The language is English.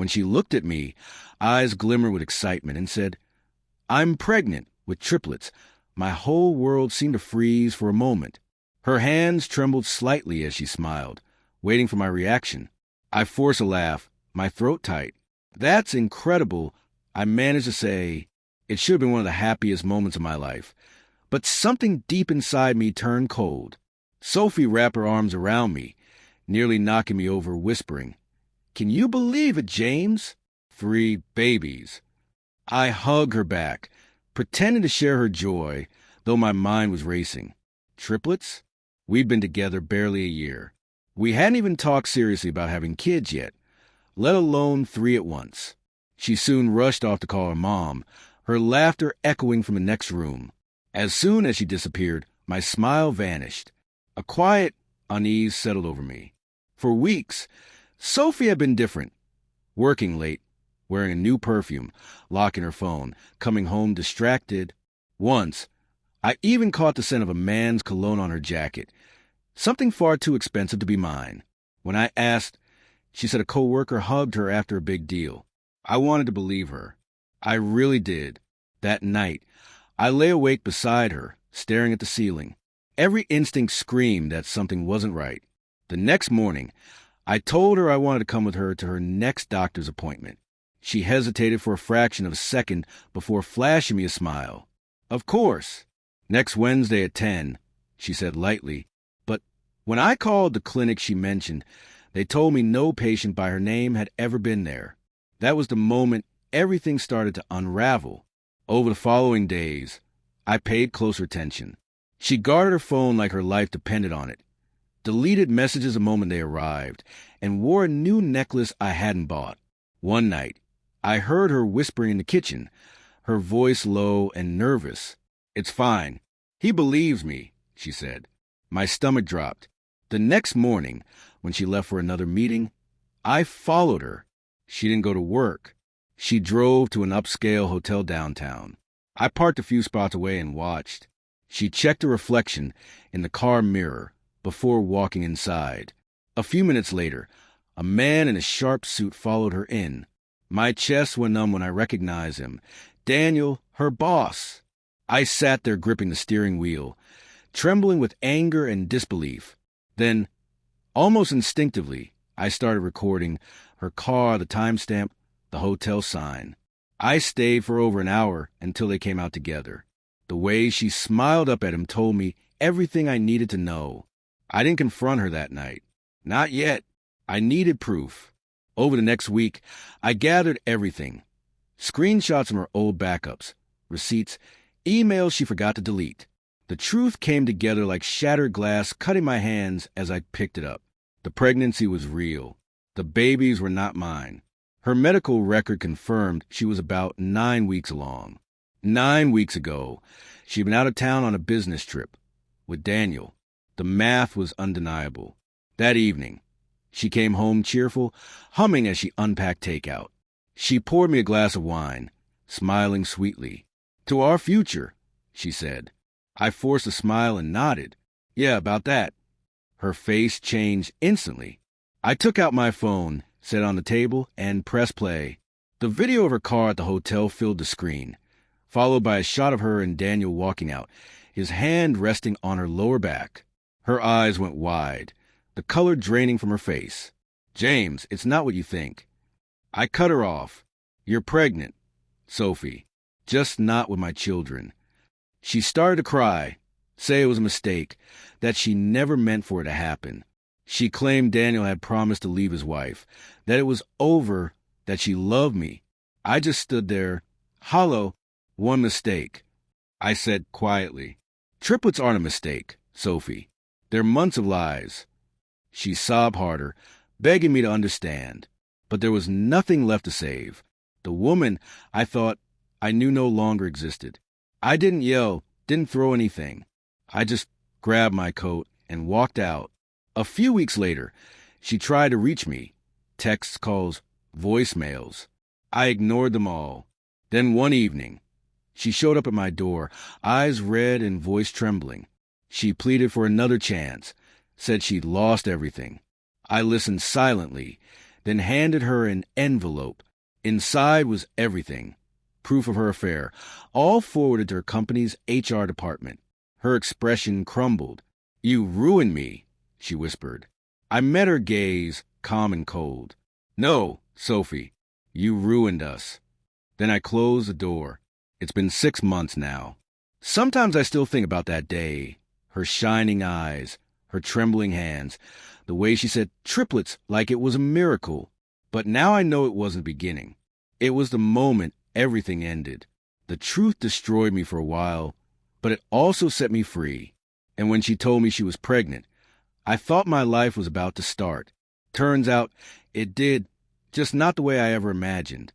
When she looked at me, eyes glimmered with excitement, and said, "I'm pregnant with triplets." My whole world seemed to freeze for a moment. Her hands trembled slightly as she smiled, waiting for my reaction. I forced a laugh, my throat tight. "That's incredible," I managed to say. It should have been one of the happiest moments of my life. But something deep inside me turned cold. Sophie wrapped her arms around me, nearly knocking me over, whispering, "Can you believe it, James? 3 babies." I hugged her back, pretending to share her joy, though my mind was racing. Triplets? We'd been together barely a year. We hadn't even talked seriously about having kids yet, let alone 3 at once. She soon rushed off to call her mom, her laughter echoing from the next room. As soon as she disappeared, my smile vanished. A quiet unease settled over me. For weeks, Sophie had been different. Working late, wearing a new perfume, locking her phone, coming home distracted. Once, I even caught the scent of a man's cologne on her jacket, something far too expensive to be mine. When I asked, she said a coworker hugged her after a big deal. I wanted to believe her. I really did. That night, I lay awake beside her, staring at the ceiling. Every instinct screamed that something wasn't right. The next morning, I told her I wanted to come with her to her next doctor's appointment. She hesitated for a fraction of a second before flashing me a smile. "Of course. Next Wednesday at 10, she said lightly. But when I called the clinic she mentioned, they told me no patient by her name had ever been there. That was the moment everything started to unravel. Over the following days, I paid closer attention. She guarded her phone like her life depended on it, deleted messages the moment they arrived, and wore a new necklace I hadn't bought. One night, I heard her whispering in the kitchen, her voice low and nervous. "It's fine. He believes me," she said. My stomach dropped. The next morning, when she left for another meeting, I followed her. She didn't go to work. She drove to an upscale hotel downtown. I parked a few spots away and watched. She checked her reflection in the car mirror before walking inside. A few minutes later, a man in a sharp suit followed her in. My chest went numb when I recognized him. Daniel, her boss. I sat there gripping the steering wheel, trembling with anger and disbelief. Then, almost instinctively, I started recording her car, the timestamp, the hotel sign. I stayed for over an hour until they came out together. The way she smiled up at him told me everything I needed to know. I didn't confront her that night. Not yet. I needed proof. Over the next week, I gathered everything. Screenshots from her old backups, receipts, emails she forgot to delete. The truth came together like shattered glass, cutting my hands as I picked it up. The pregnancy was real. The babies were not mine. Her medical record confirmed she was about 9 weeks along. 9 weeks ago, she'd been out of town on a business trip with Daniel. The math was undeniable. That evening, she came home cheerful, humming as she unpacked takeout. She poured me a glass of wine, smiling sweetly. "To our future," she said. I forced a smile and nodded. "Yeah, about that." Her face changed instantly. I took out my phone, set it on the table, and pressed play. The video of her car at the hotel filled the screen, followed by a shot of her and Daniel walking out, his hand resting on her lower back. Her eyes went wide, the color draining from her face. "James, it's not what you think." I cut her off. "You're pregnant, Sophie. Just not with my children." She started to cry, say it was a mistake, that she never meant for it to happen. She claimed Daniel had promised to leave his wife, that it was over, that she loved me. I just stood there, hollow. "One mistake," I said quietly. "Triplets aren't a mistake, Sophie. They're months of lies." She sobbed harder, begging me to understand. But there was nothing left to save. The woman I thought I knew no longer existed. I didn't yell, didn't throw anything. I just grabbed my coat and walked out. A few weeks later, she tried to reach me. Texts, calls, voicemails. I ignored them all. Then one evening, she showed up at my door, eyes red and voice trembling. She pleaded for another chance, said she'd lost everything. I listened silently, then handed her an envelope. Inside was everything. Proof of her affair, all forwarded to her company's HR department. Her expression crumbled. "You ruined me," she whispered. I met her gaze, calm and cold. "No, Sophie, you ruined us." Then I closed the door. It's been 6 months now. Sometimes I still think about that day, her shining eyes, her trembling hands, the way she said triplets like it was a miracle. But now I know it wasn't the beginning. It was the moment everything ended. The truth destroyed me for a while, but it also set me free. And when she told me she was pregnant, I thought my life was about to start. Turns out it did, just not the way I ever imagined.